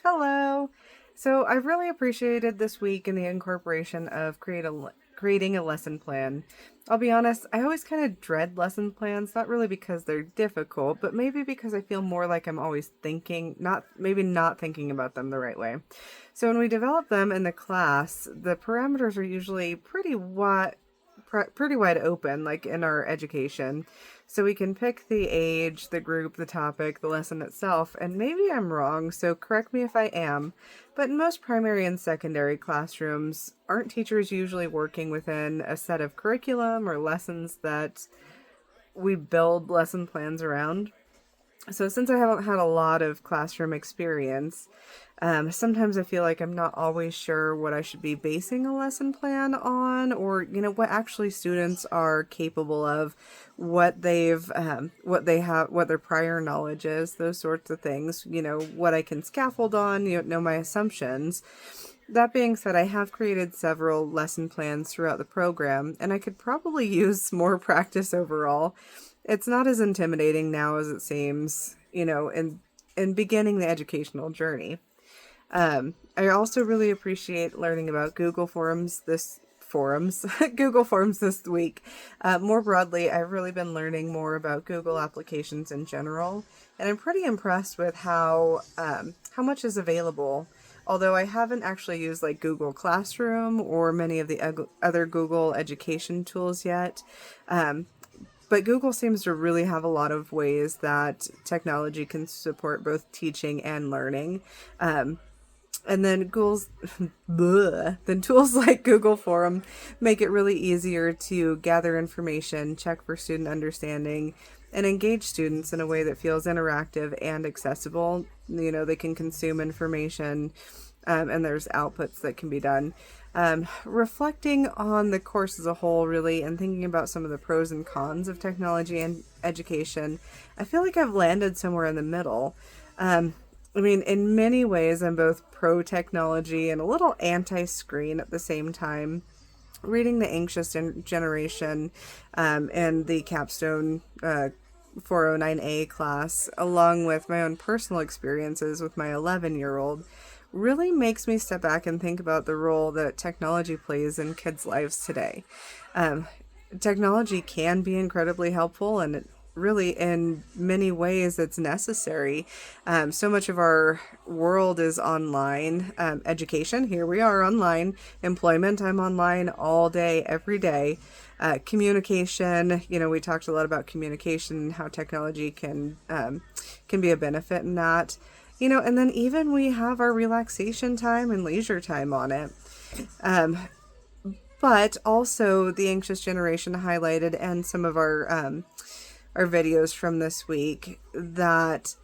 Hello. So I've really appreciated this week in the incorporation of creating a lesson plan. I'll be honest, I always kind of dread lesson plans, not really because they're difficult, but maybe because I feel more like I'm always thinking, not thinking about them the right way. So when we develop them in the class, the parameters are usually pretty wide open, like in our education. So we can pick the age, the group, the topic, the lesson itself, and maybe I'm wrong, so correct me if I am. But in most primary and secondary classrooms, aren't teachers usually working within a set of curriculum or lessons that we build lesson plans around? So since I haven't had a lot of classroom experience, sometimes I feel like I'm not always sure what I should be basing a lesson plan on, or what actually students are capable of, what they have, what their prior knowledge is, those sorts of things. What I can scaffold on, know my assumptions. That being said, I have created several lesson plans throughout the program, and I could probably use more practice overall. It's not as intimidating now as it seems, in beginning the educational journey. I also really appreciate learning about Google Forms this week. More broadly, I've really been learning more about Google applications in general, and I'm pretty impressed with how much is available. Although I haven't actually used like Google Classroom or many of the other Google education tools yet. But Google seems to really have a lot of ways that technology can support both teaching and learning. And then then tools like Google Forum make it really easier to gather information, check for student understanding, and engage students in a way that feels interactive and accessible. They can consume information, and there's outputs that can be done. Reflecting on the course as a whole, really, and thinking about some of the pros and cons of technology and education, I feel like I've landed somewhere in the middle. In many ways, I'm both pro technology and a little anti screen at the same time. Reading The Anxious Generation and the Capstone 409A class, along with my own personal experiences with my 11-year-old, really makes me step back and think about the role that technology plays in kids' lives today. Um, Technology can be incredibly helpful, and really in many ways it's necessary. So much of our world is online. Education, here we are online. Employment, I'm online all day, every day. Communication, we talked a lot about communication, how technology can be a benefit in that. And then even we have our relaxation time and leisure time on it. But also the Anxious Generation highlighted, and some of our videos from this week, that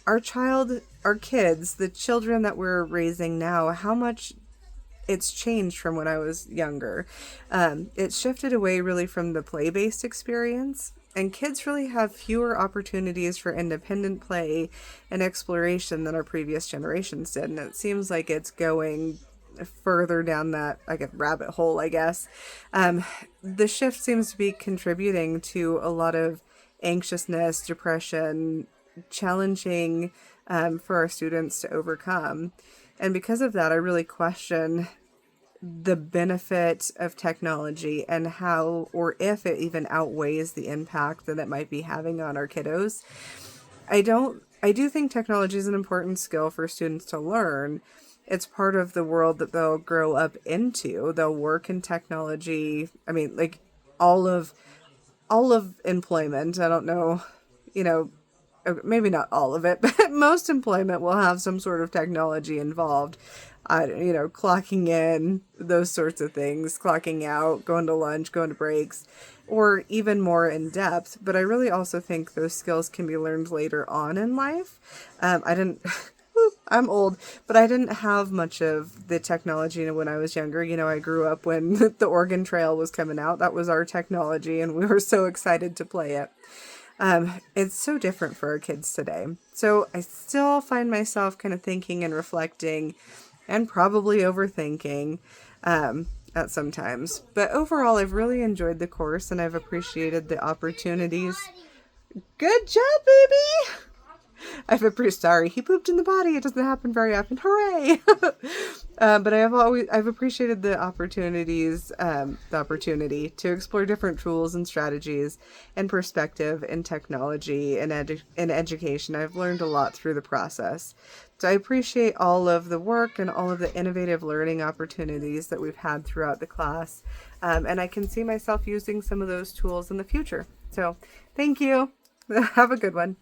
our kids, the children that we're raising now, how much it's changed from when I was younger. It's shifted away really from the play-based experience, and kids really have fewer opportunities for independent play and exploration than our previous generations did. And it seems like it's going further down that like a rabbit hole, I guess. The shift seems to be contributing to a lot of anxiousness, depression, challenging for our students to overcome. And because of that, I really question the benefit of technology and how, or if it even outweighs the impact that it might be having on our kiddos. I do think technology is an important skill for students to learn. It's part of the world that they'll grow up into. They'll work in technology. Like all of employment. I don't know, you know, maybe not all of it, but most employment will have some sort of technology involved. Clocking in, those sorts of things, clocking out, going to lunch, going to breaks, or even more in depth. But I really also think those skills can be learned later on in life. I didn't. I'm old, but I didn't have much of the technology when I was younger. I grew up when the Oregon Trail was coming out. That was our technology, and we were so excited to play it. It's so different for our kids today. So I still find myself kind of thinking and reflecting and probably overthinking at some times. But overall, I've really enjoyed the course, and I've appreciated the opportunities. Good job, baby! I feel pretty sorry. He pooped in the potty. It doesn't happen very often. Hooray! But I've appreciated the opportunity to explore different tools and strategies and perspective in technology and in education. I've learned a lot through the process. So I appreciate all of the work and all of the innovative learning opportunities that we've had throughout the class. And I can see myself using some of those tools in the future. So thank you. Have a good one.